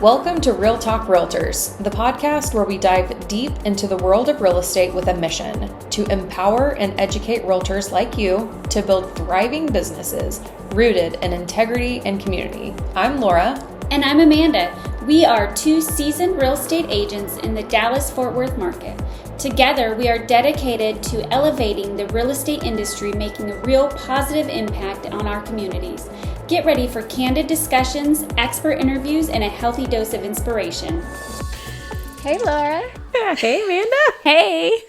Welcome to Real Talk Realtors, the podcast where we dive deep into the world of real estate with a mission to empower and educate realtors like you to build thriving businesses rooted in integrity and community. I'm Laura. And I'm Amanda. We are two seasoned real estate agents in the Dallas-Fort Worth market. Together, we are dedicated to elevating the real estate industry, making a real positive impact on our communities. Get ready for candid discussions, expert interviews, and a healthy dose of inspiration. Hey, Laura. Hey, Amanda. Hey.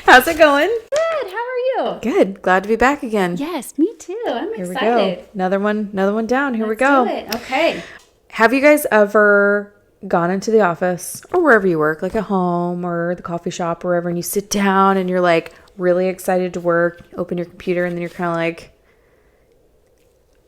How's it going? Good. How are you? Good. Glad to be back again. Yes, me too. I'm Here excited. we go. Another one down. Here we Let's go. do it. Okay. Have you guys ever gone into the office or wherever you work, like at home or the coffee shop or wherever, and you sit down and you're like really excited to work, open your computer, and then you're kind of like,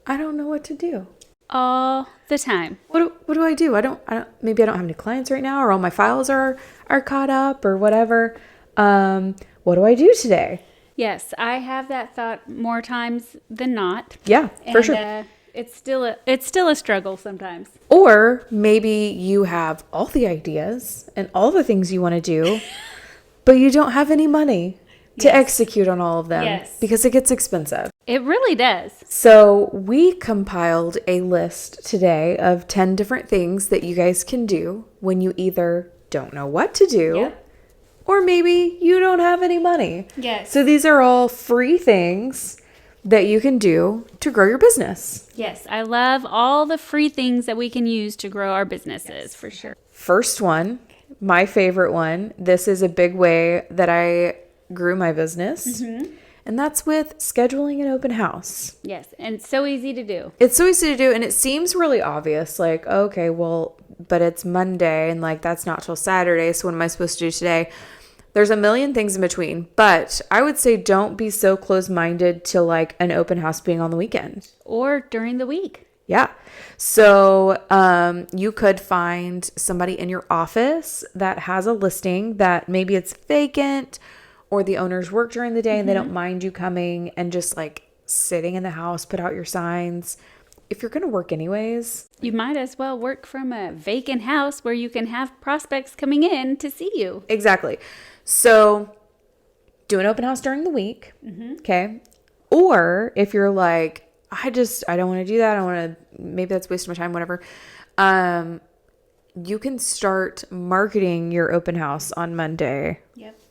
I don't know what to do. All the time. What do I do? I don't maybe I don't have any clients right now, or all my files are caught up or whatever. What do I do today? Yes, I have that thought more times than not. Yeah, for sure. It's still a struggle sometimes. Or maybe you have all the ideas and all the things you want to do, but you don't have any money to execute on all of them because it gets expensive. It really does. So we compiled a list today of 10 different things that you guys can do when you either don't know what to do or maybe you don't have any money. Yes. So these are all free things that you can do to grow your business. Yes, I love all the free things that we can use to grow our businesses, for sure. First one, my favorite one. This is a big way that I grew my business. And that's with scheduling an open house. Yes, and it's so easy to do. It's so easy to do, and it seems really obvious. Like, okay, well, but it's Monday, and like that's not till Saturday, so what am I supposed to do today? There's a million things in between, but I would say don't be so close-minded to like an open house being on the weekend. Or during the week. Yeah. So you could find somebody in your office that has a listing that maybe it's vacant or the owners work during the day and they don't mind you coming and just like sitting in the house, put out your signs. If you're going to work anyways, you might as well work from a vacant house where you can have prospects coming in to see you. Exactly. So do an open house during the week. Okay. Or if you're like, I don't want to do that. I want to, maybe that's wasting my time, whatever. You can start marketing your open house on Monday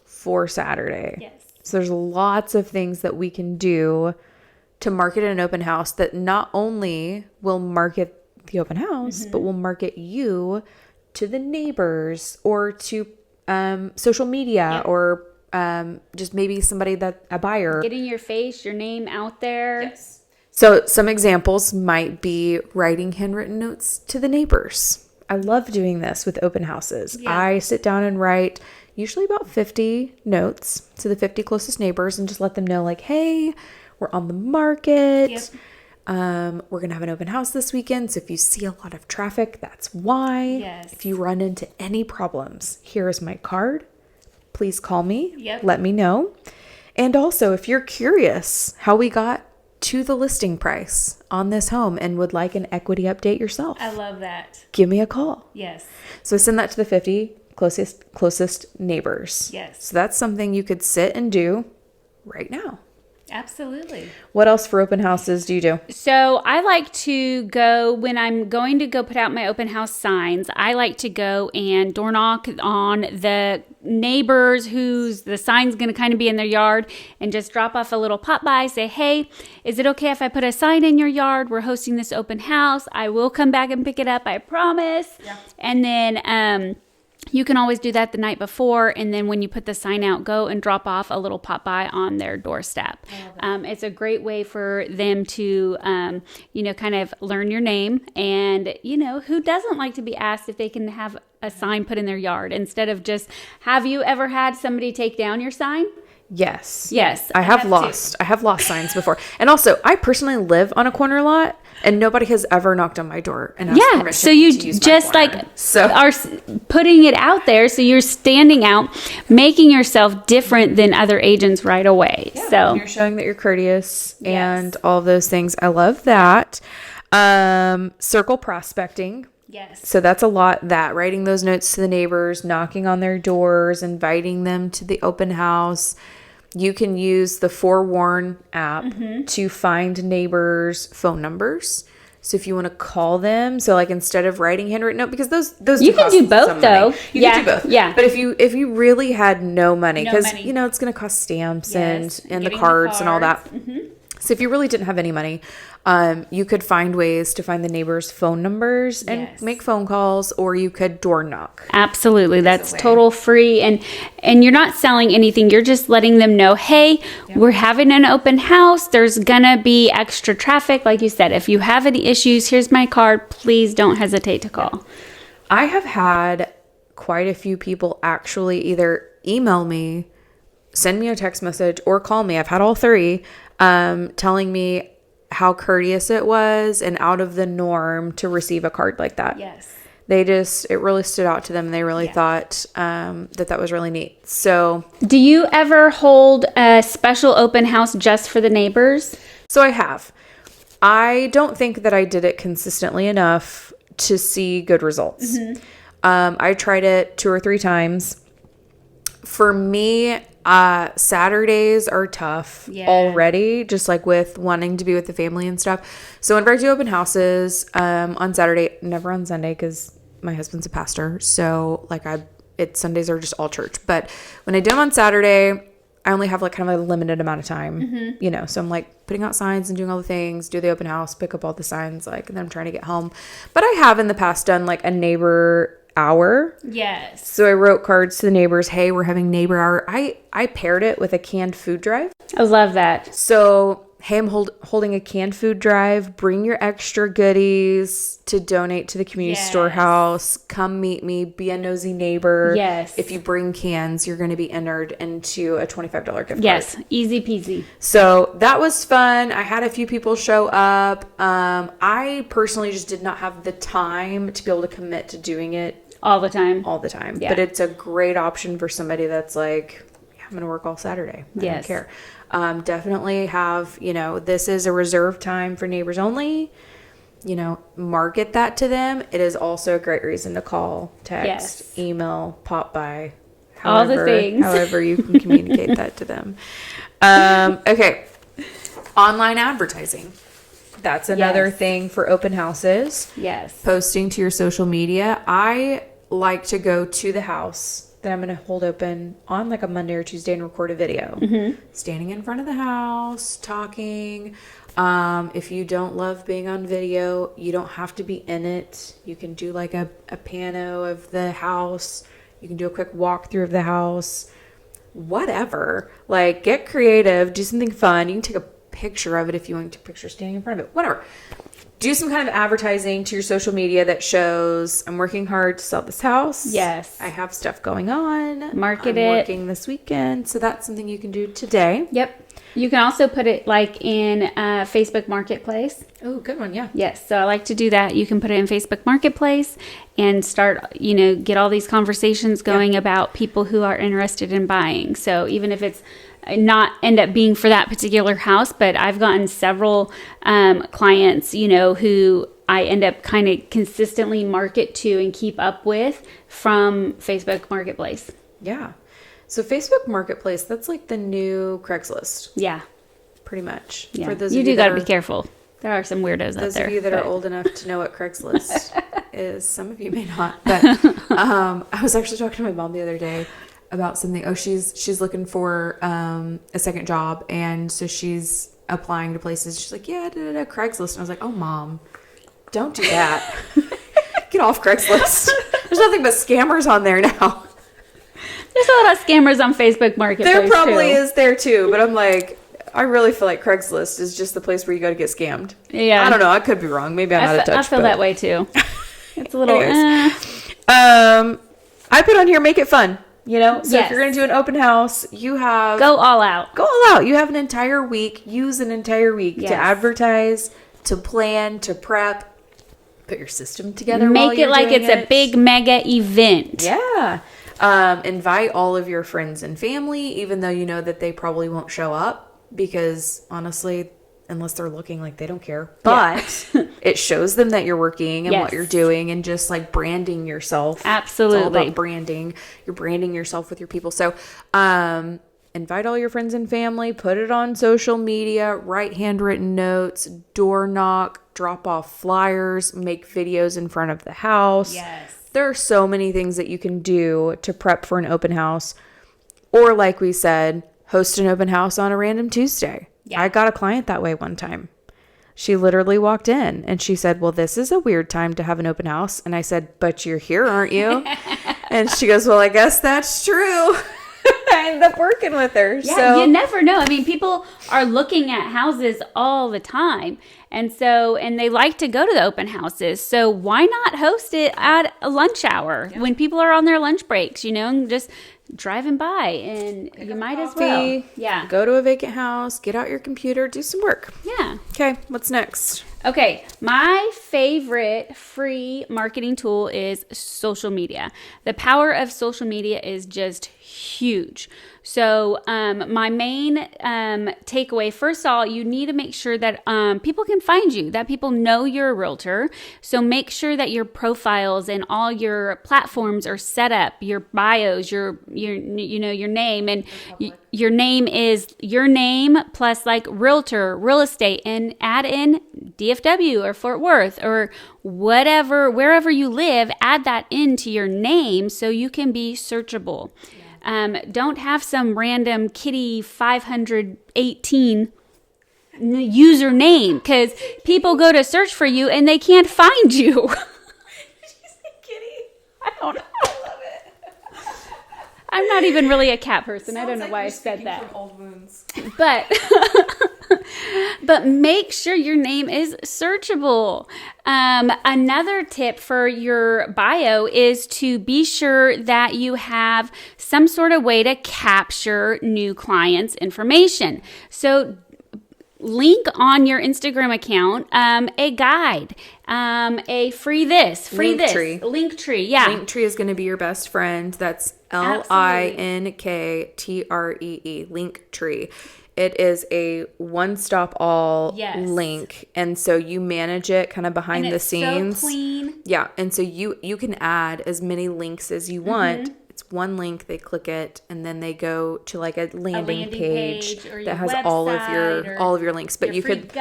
for Saturday. Yes. So there's lots of things that we can do to market an open house that not only will market the open house, but will market you to the neighbors or to social media or just maybe somebody a buyer. Getting your face, your name out there. Yes. So some examples might be writing handwritten notes to the neighbors. I love doing this with open houses. Yeah. I sit down and write usually about 50 notes to the 50 closest neighbors and just let them know like, hey, we're on the market. We're going to have an open house this weekend. So if you see a lot of traffic, that's why. Yes. If you run into any problems, here is my card. Please call me. Yep. Let me know. And also, if you're curious how we got to the listing price on this home and would like an equity update yourself, I love that. give me a call. Yes. So send that to the 50 closest neighbors. Yes. So that's something you could sit and do right now. Absolutely. What else for open houses do you do? So I like to go, when I'm going to go put out my open house signs, I like to go and door knock on the neighbors whose the sign's going to kind of be in their yard and just drop off a little pop by, say, hey, is it okay if I put a sign in your yard? We're hosting this open house. I will come back and pick it up, I promise. Yeah. And then you can always do that the night before, and then when you put the sign out, go and drop off a little pop-by on their doorstep. It's a great way for them to, kind of learn your name, and, who doesn't like to be asked if they can have a sign put in their yard instead of just, have you ever had somebody take down your sign? Yes. Yes. I have lost signs before. And also, I personally live on a corner lot and nobody has ever knocked on my door and asked permission so you to use just my corner. are putting it out there. So you're standing out, making yourself different than other agents right away. Yeah, so and you're showing that you're courteous and all of those things. I love that. Circle prospecting. Yes. So that's a lot, that writing those notes to the neighbors, knocking on their doors, inviting them to the open house. You can use the Forewarn app to find neighbors' phone numbers. So if you want to call them, so like instead of writing handwritten note, because those You can do both though. You can do both. Yeah. But if you really had no money, because money. it's going to cost stamps and the Getting cards and all that. Mm-hmm. So if you really didn't have any money, you could find ways to find the neighbors' phone numbers and make phone calls, or you could door knock. Absolutely. That's total free. And you're not selling anything. You're just letting them know, hey, we're having an open house. There's going to be extra traffic. Like you said, if you have any issues, here's my card. Please don't hesitate to call. I have had quite a few people actually either email me, send me a text message, or call me. I've had all three, telling me how courteous it was and out of the norm to receive a card like that. Yes. It really stood out to them. They really thought that was really neat. So, do you ever hold a special open house just for the neighbors? So I have. I don't think that I did it consistently enough to see good results. I tried it 2 or 3 times. For me, Saturdays are tough already, just like with wanting to be with the family and stuff. So whenever I do open houses on Saturday, never on Sunday because my husband's a pastor. So like Sundays are just all church. But when I do them on Saturday, I only have like kind of a limited amount of time, so I'm like putting out signs and doing all the things, do the open house, pick up all the signs, and then I'm trying to get home. But I have in the past done like a neighbor hour. Yes. So I wrote cards to the neighbors. Hey, we're having neighbor hour. I paired it with a canned food drive. I love that. So, hey, I'm holding a canned food drive. Bring your extra goodies to donate to the community storehouse. Come meet me. Be a nosy neighbor. Yes. If you bring cans, you're going to be entered into a $25 gift card. Yes. Easy peasy. So that was fun. I had a few people show up. I personally just did not have the time to be able to commit to doing it all the time. Yeah. But it's a great option for somebody that's like, I'm going to work all Saturday. I don't care. Definitely have, this is a reserved time for neighbors only. Market that to them. It is also a great reason to call, text, email, pop by. All the things. However you can communicate that to them. Okay. Online advertising. That's another thing for open houses. Yes. Posting to your social media. I like to go to the house that I'm going to hold open on like a Monday or Tuesday and record a video. Standing in front of the house, talking. If you don't love being on video, you don't have to be in it. You can do like a pano of the house. You can do a quick walkthrough of the house. Whatever. Like, get creative. Do something fun. You can take a picture of it if you want to take a picture standing in front of it. Whatever. Do some kind of advertising to your social media that shows I'm working hard to sell this house. Yes. I have stuff going on. Market I'm working this weekend. So that's something you can do today. Yep. You can also put it like in Facebook Marketplace. Oh, good one. Yeah. Yes. So I like to do that. You can put it in Facebook Marketplace and start, get all these conversations going about people who are interested in buying. So even if it's not end up being for that particular house, but I've gotten several clients, who I end up kind of consistently market to and keep up with from Facebook Marketplace. Yeah. So Facebook Marketplace, that's like the new Craigslist. Yeah. Pretty much. Yeah. For those you of do got to be careful. There are some weirdos out there. Those of you that are old enough to know what Craigslist is, some of you may not. But I was actually talking to my mom the other day about something. Oh, she's looking for a second job, and so she's applying to places. She's like, Craigslist. And I was like, oh, Mom, don't do that. Get off Craigslist. There's nothing but scammers on there now. There's a lot of scammers on Facebook Marketplace. There probably is there too, but I'm like, I really feel like Craigslist is just the place where you go to get scammed. Yeah. I don't know. I could be wrong. Maybe I'm out of touch. I feel that way too. It's a little. I put on here, make it fun. So if you're going to do an open house, you have... Go all out. Go all out. You have an entire week. Use an entire week to advertise, to plan, to prep. Put your system together. Make it like it's a big mega event. Yeah. Invite all of your friends and family, even though you know that they probably won't show up, because honestly, unless they're looking like they don't care. But it shows them that you're working and what you're doing, and just like branding yourself. Absolutely. It's all about branding. You're branding yourself with your people. So, invite all your friends and family, put it on social media, write handwritten notes, door knock, drop off flyers, make videos in front of the house. Yes. There are so many things that you can do to prep for an open house. Or like we said, host an open house on a random Tuesday. Yeah. I got a client that way one time. She literally walked in and she said, well, this is a weird time to have an open house. And I said, but you're here, aren't you? And she goes, well, I guess that's true. I ended up working with her. Yeah, so you never know. I mean, people are looking at houses all the time. And they like to go to the open houses. So why not host it at a lunch hour when people are on their lunch breaks, and just driving by, and you might as well. Yeah. Go to a vacant house, get out your computer, do some work. Yeah. Okay, what's next? Okay, my favorite free marketing tool is social media. The power of social media is just huge. So my main takeaway, first of all, you need to make sure that people can find you, that people know you're a realtor. So make sure that your profiles and all your platforms are set up, your bios, your name, and your name is your name plus like realtor, real estate, and add in DFW or Fort Worth or whatever, wherever you live, add that into your name so you can be searchable. Don't have some random Kitty 518 username, because people go to search for you and they can't find you. Did you say Kitty? I don't know. I love it. I'm not even really a cat person. I don't know why I said that. From old wounds. But make sure your name is searchable. Another tip for your bio is to be sure that you have some sort of way to capture new clients' information. So link on your Instagram account a guide, a free this, Linktree. Linktree, yeah. Linktree is going to be your best friend. That's Linktree. Linktree. It is a one-stop all link, and so you manage it kind of behind the scenes. So clean. Yeah, and so you can add as many links as you want. It's one link, they click it, and then they go to like a landing page that has all of your links. But you could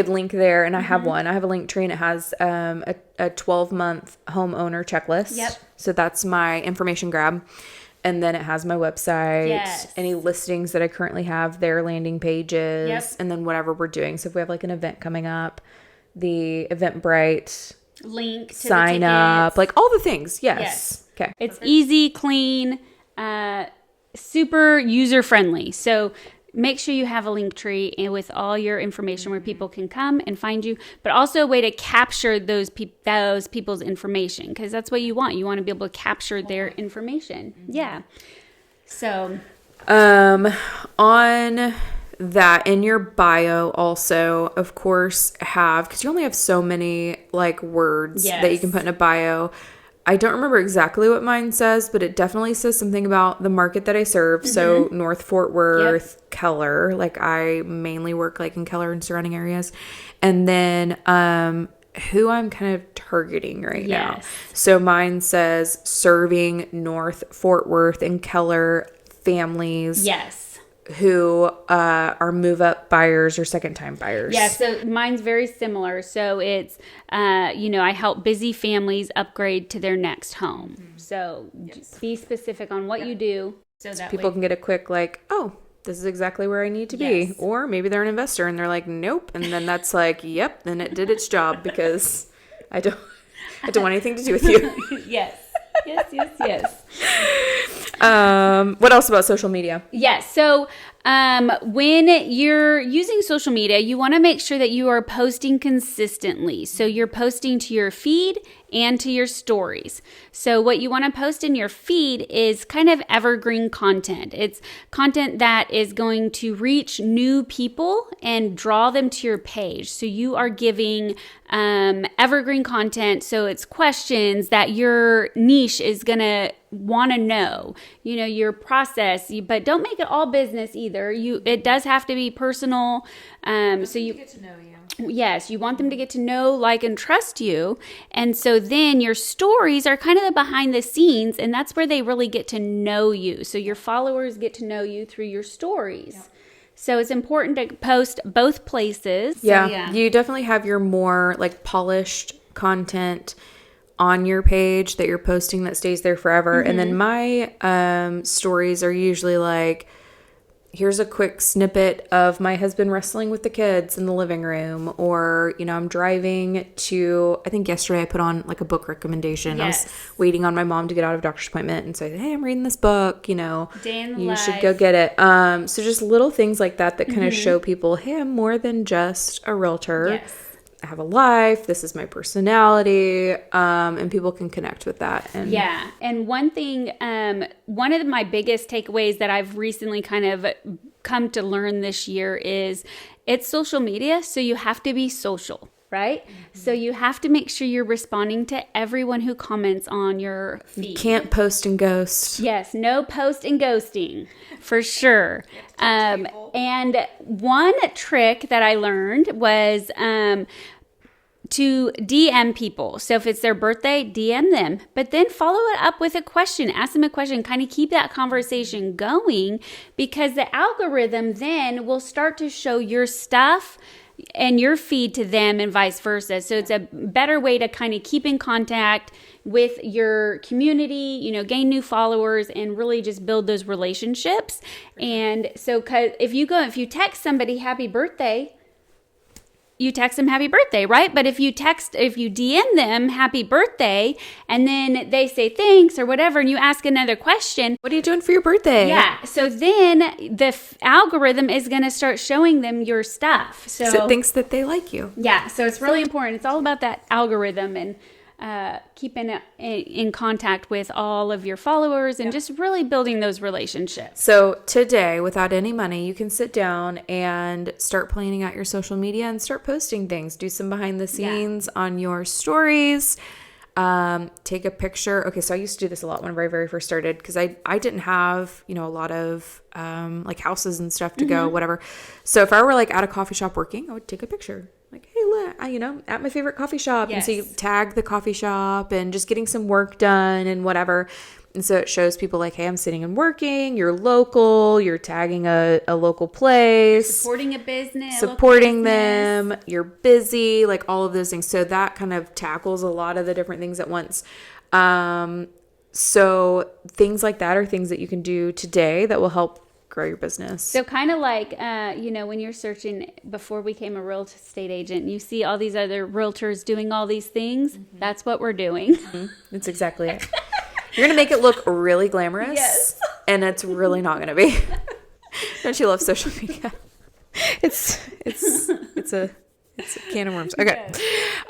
link there, and I have one. I have a Linktree, and it has a 12-month homeowner checklist. Yep. So that's my information grab. And then it has my website, any listings that I currently have, their landing pages, and then whatever we're doing. So if we have like an event coming up, the Eventbrite link to sign up, like all the things. Yes. Okay. It's easy, clean, super user friendly. So make sure you have a Linktree and with all your information where people can come and find you, but also a way to capture those people's information, because that's what you want. You want to be able to capture their information. Yeah. So on that, in your bio also, of course, because you only have so many like words that you can put in a bio. I don't remember exactly what mine says, but it definitely says something about the market that I serve. Mm-hmm. So North Fort Worth, Keller, like I mainly work like in Keller and surrounding areas. And then who I'm kind of targeting right now. So mine says serving North Fort Worth and Keller families. Yes. Who are move-up buyers or second-time buyers. Yeah, so mine's very similar. So it's, I help busy families upgrade to their next home. Mm-hmm. So be specific on what you do. So that people can get a quick like, oh, this is exactly where I need to be. Or maybe they're an investor and they're like, nope. And then that's like, yep, then it did its job because I don't want anything to do with you. Yes. What else about social media? Yes. So when you're using social media, you want to make sure that you are posting consistently. So you're posting to your feed and to your stories. So what you want to post in your feed is kind of evergreen content. It's content that is going to reach new people and draw them to your page. So you are giving evergreen content. So it's questions that your niche is going to want to know, your process, but don't make it all business either. It does have to be personal. So you get to know you. Yes, you want them to get to know, like, and trust you. And so then your stories are kind of the behind the scenes, and that's where they really get to know you. So your followers get to know you through your stories. Yep. So it's important to post both places. Yeah, you definitely have your more like polished content on your page that you're posting that stays there forever. And then my stories are usually like, here's a quick snippet of my husband wrestling with the kids in the living room, or, I'm driving to, I think yesterday I put on like a book recommendation. Yes. I was waiting on my mom to get out of a doctor's appointment, and so I said, hey, I'm reading this book, Day in the you life. should go get it. So just little things like that kind of show people, hey, I'm more than just a realtor. Yes. I have a life. This is my personality. And people can connect with that. And one thing, one of my biggest takeaways that I've recently kind of come to learn this year is it's social media. So you have to be social, right? So you have to make sure you're responding to everyone who comments on your feed. You can't post and ghost. Yes, no post and ghosting for sure. And one trick that I learned was to DM people. So if it's their birthday, DM them, but then follow it up with a question. Ask them a question, kind of keep that conversation going, because the algorithm then will start to show your stuff and your feed to them and vice versa. So it's a better way to kind of keep in contact with your community, gain new followers and really just build those relationships. And so if you text somebody happy birthday, you text them happy birthday, right? But if you DM them happy birthday and then they say thanks or whatever, and you ask another question, what are you doing for your birthday? Yeah. So then the algorithm is going to start showing them your stuff. So it thinks that they like you. Yeah. So it's really important. It's all about that algorithm and keeping in contact with all of your followers and just really building those relationships. So today, without any money, you can sit down and start planning out your social media and start posting things. Do some behind the scenes on your stories. Take a picture. Okay, so I used to do this a lot when I very first started, because I didn't have, a lot of like houses and stuff to go, whatever. So if I were like at a coffee shop working, I would take a picture. Like, hey, look, at my favorite coffee shop. Yes. And so you tag the coffee shop and just getting some work done and whatever. And so it shows people like, hey, I'm sitting and working. You're local. You're tagging a local place. Supporting a business. Supporting them. You're busy. Like all of those things. So that kind of tackles a lot of the different things at once. So things like that are things that you can do today that will help grow your business. So kind of like, when you're searching before we became a real estate agent, you see all these other realtors doing all these things. That's what we're doing. That's exactly it. You're going to make it look really glamorous. Yes. And it's really not going to be. Don't you love social media? It's a can of worms. Okay. Yes.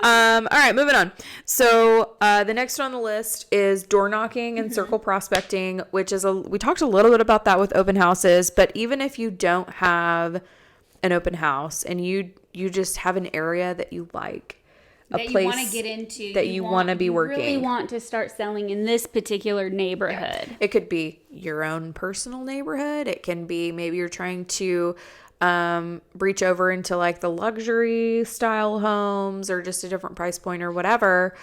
All right, moving on. So the next one on the list is door knocking and circle prospecting, which is we talked a little bit about that with open houses, but even if you don't have an open house and you just have an area that you like, that place you want to get into, that you want to be working. You really want to start selling in this particular neighborhood. Yeah. It could be your own personal neighborhood. It can be maybe you're trying to breach over into like the luxury style homes or just a different price point or whatever.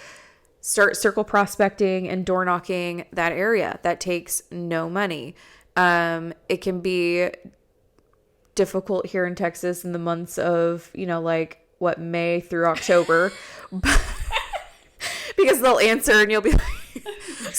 Start circle prospecting and door knocking that area. That takes no money. It can be difficult here in Texas in the months of, May through October. Because they'll answer and you'll be like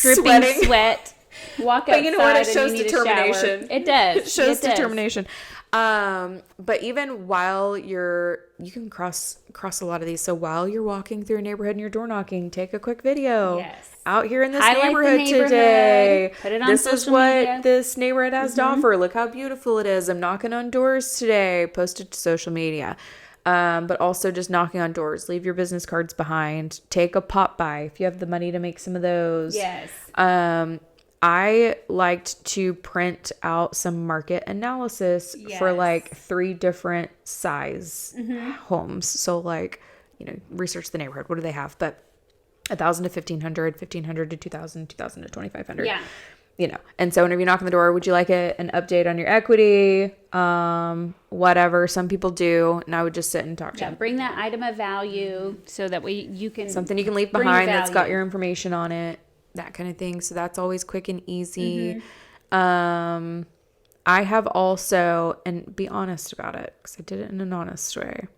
dripping sweat. Walk outside. But you know what? It shows determination. It does. It shows determination. But even while you can cross a lot of these. So while you're walking through a neighborhood and you're door knocking, take a quick video. Yes. Out here in this Highlight neighborhood today. Put it on this social is what media. This neighborhood has to offer. Look how beautiful it is. I'm knocking on doors today. Post it to social media. But also just knocking on doors. Leave your business cards behind. Take a pop by if you have the money to make some of those. Yes. I liked to print out some market analysis for like 3 different size homes. So like, research the neighborhood. What do they have? But 1,000 to 1,500, 1,500 to 2,000, 2,000 to 2,500. Yeah. You know, and so whenever you knock on the door, would you like an update on your equity? Whatever. Some people do, and I would just sit and talk to them. Bring that item of value so that way you can Something you can leave bring behind that's got value. your information on it, that kind of thing. So that's always quick and easy. I have also, and be honest about it, because I did it in an honest way,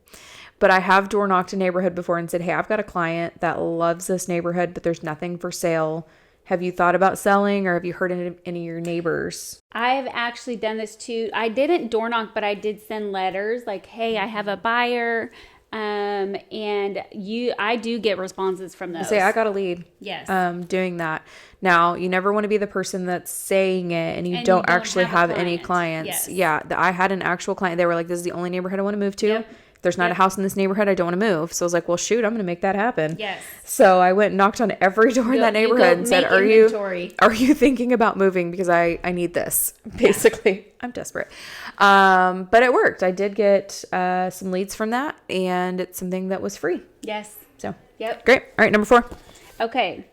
but I have door knocked a neighborhood before and said, hey, I've got a client that loves this neighborhood, but there's nothing for sale. Have you thought about selling, or have you heard any of your neighbors? I've actually done this too. I didn't door knock, but I did send letters like, hey, I have a buyer. And I do get responses from those. Say, I got a lead. Yes. Doing that. Now, you never want to be the person that's saying it and you don't actually have any clients. Yes. Yeah. I had an actual client. They were like, this is the only neighborhood I want to move to. Yep. If there's not a house in this neighborhood, I don't want to move. So I was like, well, shoot, I'm going to make that happen. Yes. So I went and knocked on every door in that neighborhood and said, are you thinking about moving? Because I need this. Basically, I'm desperate. But it worked. I did get some leads from that, and it's something that was free. Yes. So Yep. great. All right. Number 4. Okay.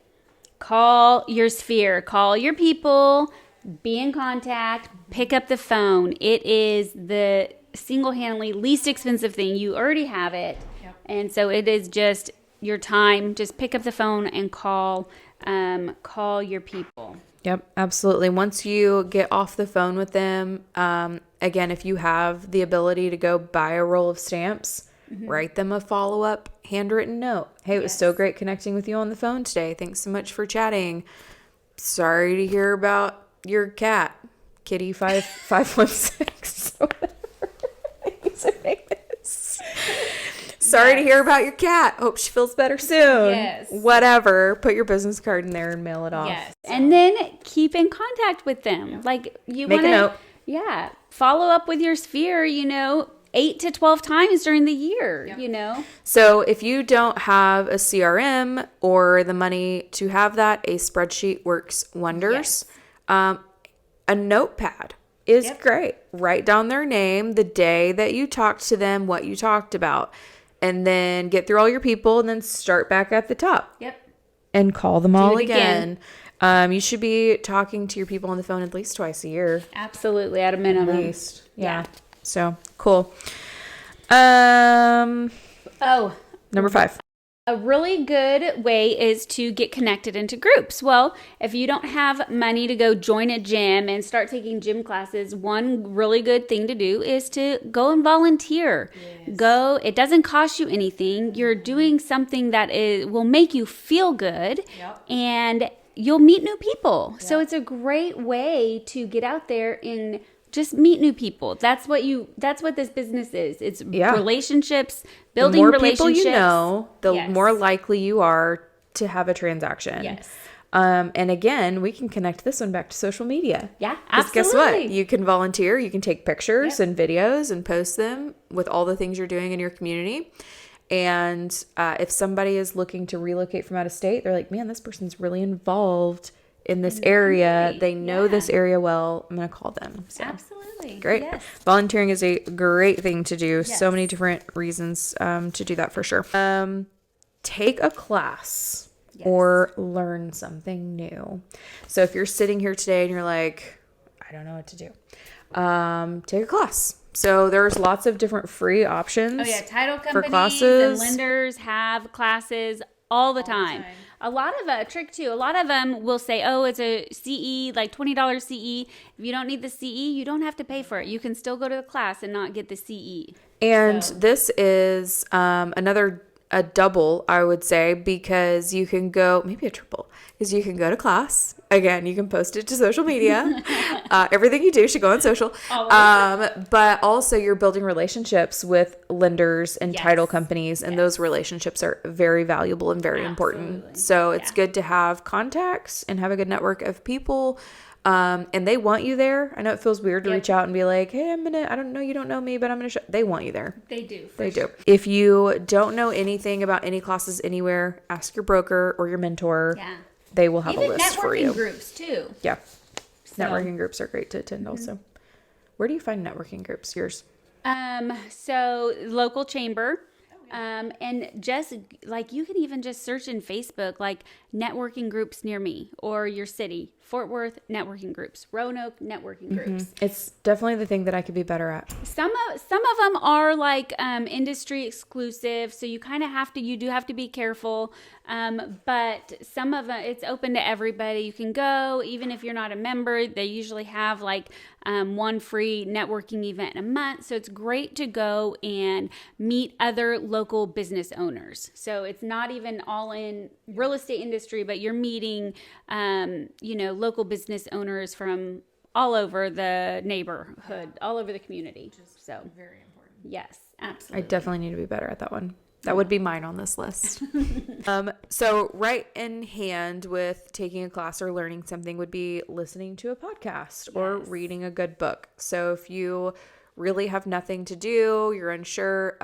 Call your sphere. Call your people. Be in contact. Pick up the phone. It is the single-handedly least expensive thing. You already have it. Yep. And so it is just your time. Just pick up the phone and call your people. Yep, absolutely. Once you get off the phone with them, again, if you have the ability to go buy a roll of stamps, write them a follow-up handwritten note. Hey, it was so great connecting with you on the phone today. Thanks so much for chatting. Sorry to hear about your cat, Kitty 516. Sorry to hear about your cat. Hope she feels better soon. Yes. Whatever. Put your business card in there and mail it off. Yes. And then keep in contact with them. Like you Make a note. Yeah. Follow up with your sphere, 8 to 12 times during the year, So if you don't have a CRM or the money to have that, a spreadsheet works wonders. Yes. A notepad is great. Write down their name, the day that you talked to them, what you talked about, and then get through all your people and then start back at the top. Yep. And call them all again. You should be talking to your people on the phone at least twice a year. Absolutely, at a minimum. At least. Yeah. So, cool. Number 5. A really good way is to get connected into groups. Well, if you don't have money to go join a gym and start taking gym classes, one really good thing to do is to go and volunteer. Yes. It doesn't cost you anything. You're doing something that will make you feel good, and you'll meet new people. Yep. So it's a great way to get out there and just meet new people. That's what this business is. It's relationships, building relationships. The more people you know, the more likely you are to have a transaction. Yes. And again, we can connect this one back to social media. Yeah, absolutely. Guess what? You can volunteer. You can take pictures and videos and post them with all the things you're doing in your community. And if somebody is looking to relocate from out of state, they're like, man, this person's really involved in this area. They know this area well. I'm going to call them. So. Absolutely. Great. Yes. Volunteering is a great thing to do. Yes. So many different reasons to do that for sure. Take a class or learn something new. So if you're sitting here today and you're like, I don't know what to do, take a class. So there's lots of different free options. Oh yeah, title companies for classes. And lenders have classes all the time. A lot of a trick too. A lot of them will say, "Oh, it's a CE, like $20 CE. If you don't need the CE, you don't have to pay for it. You can still go to the class and not get the CE." And this is a double, I would say, because you can go, maybe a triple, because you can go to class. Again, you can post it to social media. Everything you do should go on social. But also you're building relationships with lenders and title companies, and those relationships are very valuable and very important. So it's good to have contacts and have a good network of people. And they want you there. I know it feels weird to reach out and be like, hey, I don't know, you don't know me, but I'm going to they want you there. They do. They do. If you don't know anything about any classes anywhere, ask your broker or your mentor. Yeah. They will have a list for you. Networking groups too. Yeah. So. Networking groups are great to attend also. Where do you find networking groups? Yours? So local chamber. And just like you can even just search in Facebook, like networking groups near me or your city, Fort Worth networking groups, Roanoke networking groups. It's definitely the thing that I could be better at. Some of them are like industry exclusive, so you kind of you do have to be careful. But some of them, it's open to everybody. You can go, even if you're not a member. They usually have like one free networking event a month, so it's great to go and meet other local business owners. So it's not even all in real estate industry, but you're meeting, local business owners from all over the neighborhood, all over the community. So very important. yes, absolutely. I definitely need to be better at that one. That would be mine on this list. So right in hand with taking a class or learning something would be listening to a podcast or reading a good book. So if you really have nothing to do, you're unsure,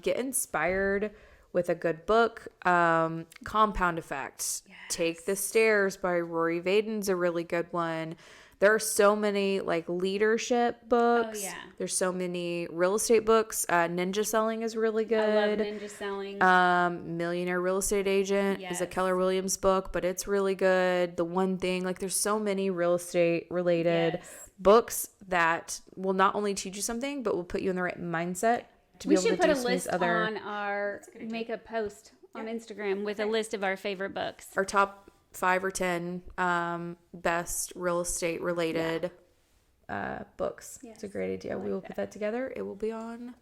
get inspired with a good book. Compound Effect. Yes. Take the Stairs by Rory Vaden's a really good one. There are so many like leadership books. Oh, yeah. There's so many real estate books. Ninja Selling is really good. I love Ninja Selling. Millionaire Real Estate Agent is a Keller Williams book, but it's really good. The One Thing, like there's so many real estate related books that will not only teach you something, but will put you in the right mindset to be able to do some We should put a list on our, make a post on Instagram with a list of our favorite books. Our top 5 or 10 best real estate related books. Yes. It's a great idea. We will put that together. It will be on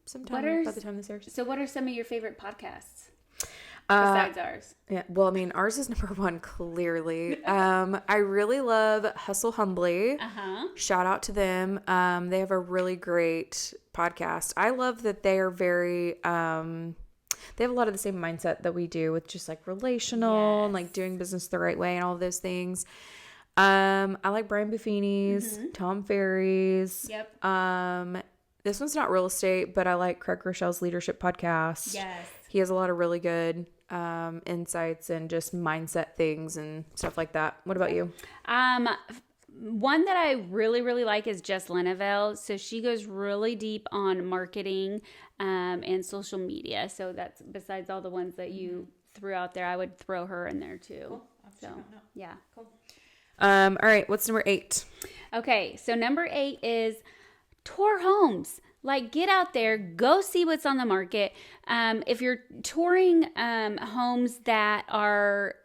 sometime by the time this airs. So what are some of your favorite podcasts besides ours? Yeah, well, I mean, ours is number 1 clearly. I really love Hustle Humbly. Shout out to them. They have a really great podcast. I love that they are very they have a lot of the same mindset that we do with just like relational and like doing business the right way and all of those things. I like Brian Buffini's, Tom Ferry's. Yep. This one's not real estate, but I like Craig Rochelle's leadership podcast. Yes. He has a lot of really good insights and just mindset things and stuff like that. What about you? One that I really, really like is Jess Leneville. So she goes really deep on marketing and social media. So that's besides all the ones that you threw out there, I would throw her in there too. Cool. So yeah. Cool. All right. What's number 8? Okay. So number 8 is tour homes. Like, get out there, go see what's on the market. If you're touring homes that are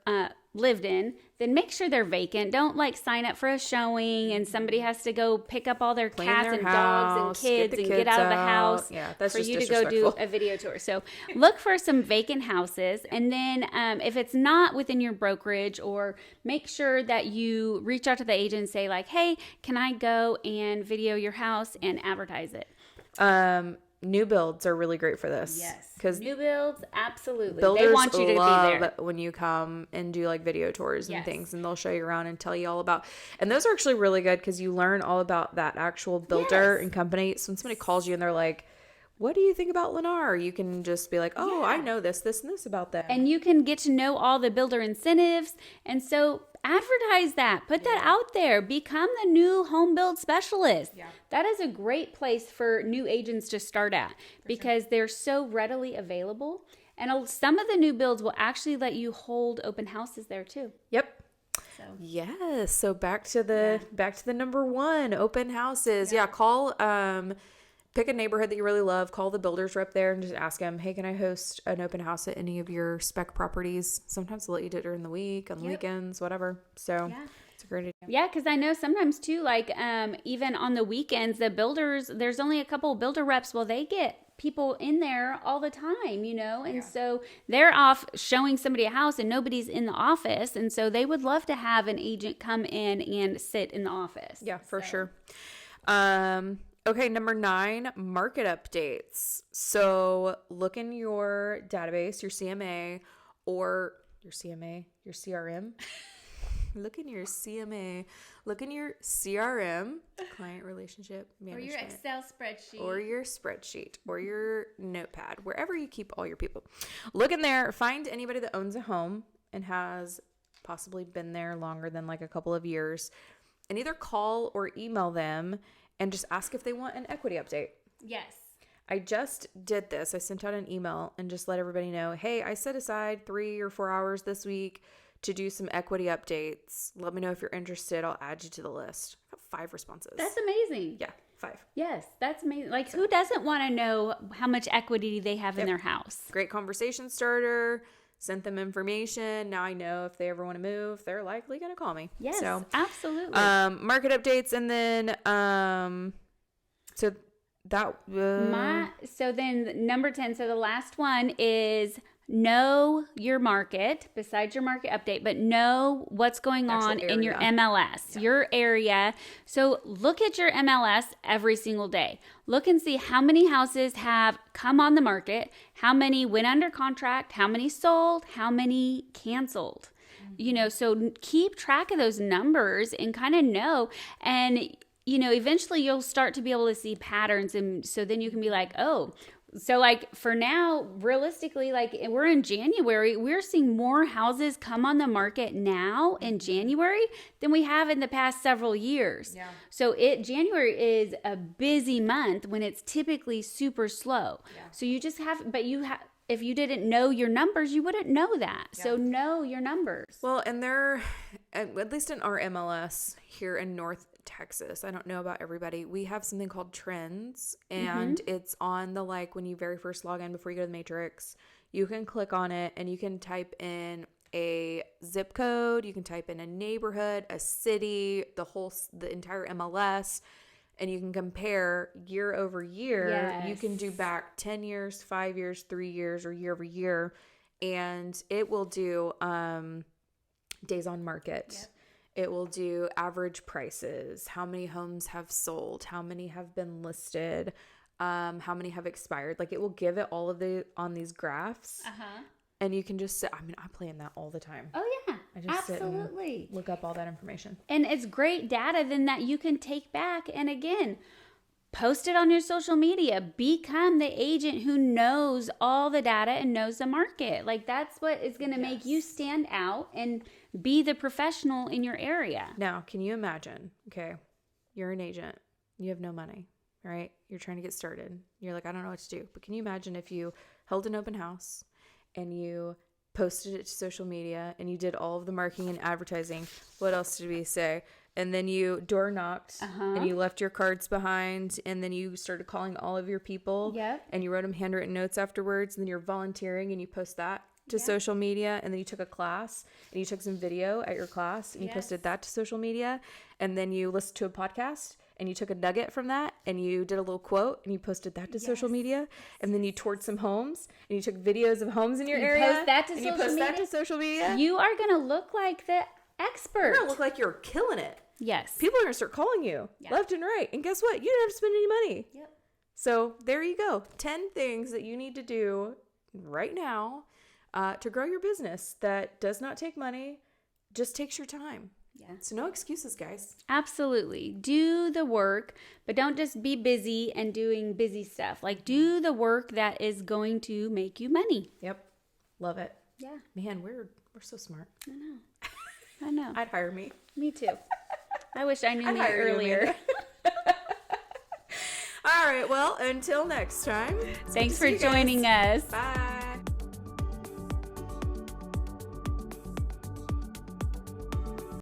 lived in, then make sure they're vacant. Don't like sign up for a showing and somebody has to go pick up all their cats and dogs and kids and get out of the house that's for just you to go do a video tour. So look for some vacant houses, and then if it's not within your brokerage, or make sure that you reach out to the agent and say like, hey, can I go and video your house and advertise it? New builds are really great for this. Yes. Because new builds, absolutely. builders They want you to love be there when you come and do like video tours and Yes. things, and they'll show you around and tell you all about. And those are actually really good because you learn all about that actual builder and company. So when somebody calls you and they're like, what do you think about Lennar? You can just be like, oh, I know this, and this about them. And you can get to know all the builder incentives. And so advertise that. Put that out there. Become the new home build specialist. Yeah. That is a great place for new agents to start at because they're so readily available. And some of the new builds will actually let you hold open houses there too. Yep. Yes. So back to the number 1, open houses. Yeah. Call pick a neighborhood that you really love, call the builder's rep there and just ask them, hey, can I host an open house at any of your spec properties? Sometimes they'll let you do it during the week, on the weekends, whatever. So it's a great idea. Yeah, because I know sometimes too, like even on the weekends, the builders, there's only a couple of builder reps. Well, they get people in there all the time, and so they're off showing somebody a house and nobody's in the office. And so they would love to have an agent come in and sit in the office. Yeah, for sure. Okay, number 9, market updates. So look in your database, your CMA, or your CRM. Look in your CMA. Look in your CRM, client relationship management. Or your Excel spreadsheet. Or your spreadsheet. Or your notepad, wherever you keep all your people. Look in there. Find anybody that owns a home and has possibly been there longer than like a couple of years. And either call or email them and just ask if they want an equity update. Yes. I just did this. I sent out an email and just let everybody know, hey, I set aside 3 or 4 hours this week to do some equity updates. Let me know if you're interested. I'll add you to the list. I got 5 responses. That's amazing. Yeah, 5. Yes, that's amazing. Like, who doesn't want to know how much equity they have in their house? Great conversation starter. Sent them information. Now I know if they ever want to move, they're likely going to call me. Yes, so, absolutely. Market updates, and then so that So then number 10, so the last one is know your market, besides your market update, but know what's going on in your MLS, your area. So look at your MLS every single day. Look and see how many houses have come on the market, how many went under contract, how many sold, how many canceled. So keep track of those numbers and kind of know. And eventually you'll start to be able to see patterns. And so then you can be like, oh, so like for now, realistically, like we're in January, we're seeing more houses come on the market now in January than we have in the past several years. Yeah. So January is a busy month when it's typically super slow. Yeah. So you just if you didn't know your numbers, you wouldn't know that. Yeah. So know your numbers. Well, and they're, at least in our MLS here in North Texas, I don't know about everybody, we have something called Trends, and it's on the, like, when you very first log in before you go to the Matrix, you can click on it and you can type in a zip code, you can type in a neighborhood, a city, the entire MLS, and you can compare year over year. Yes. You can do back 10 years, 5 years, 3 years, or year over year, and it will do days on market. Yep. It will do average prices, how many homes have sold, how many have been listed, how many have expired. Like, it will give it all of on these graphs. And you can just sit. I mean, I play in that all the time. Oh, yeah. I just absolutely sit and look up all that information. And it's great data then that you can take back. And again, post it on your social media. Become the agent who knows all the data and knows the market. Like, that's what is going to make you stand out and be the professional in your area. Now, can you imagine? Okay, you're an agent. You have no money, right? You're trying to get started. You're like, I don't know what to do. But can you imagine if you held an open house and you posted it to social media and you did all of the marketing and advertising? What else did we say? And then you door knocked and you left your cards behind, and then you started calling all of your people and you wrote them handwritten notes afterwards, and then you're volunteering and you post that to social media, and then you took a class and you took some video at your class and you posted that to social media, and then you listened to a podcast and you took a nugget from that and you did a little quote and you posted that to social media, and then you toured some homes and you took videos of homes in your area post that to and social you post media. that to social media. You are going to look like the expert. You're going to look like you're killing it. Yes. People are going to start calling you left and right. And guess what? You don't have to spend any money. Yep. So there you go. 10 things that you need to do right now to grow your business that does not take money, just takes your time. Yeah. So no excuses, guys. Absolutely. Do the work, but don't just be busy and doing busy stuff. Like, do the work that is going to make you money. Yep. Love it. Yeah. Man, we're so smart. I know. I'd hire me. Me too. I wish I knew me earlier. All right. Well, until next time. Thanks for joining us. Bye.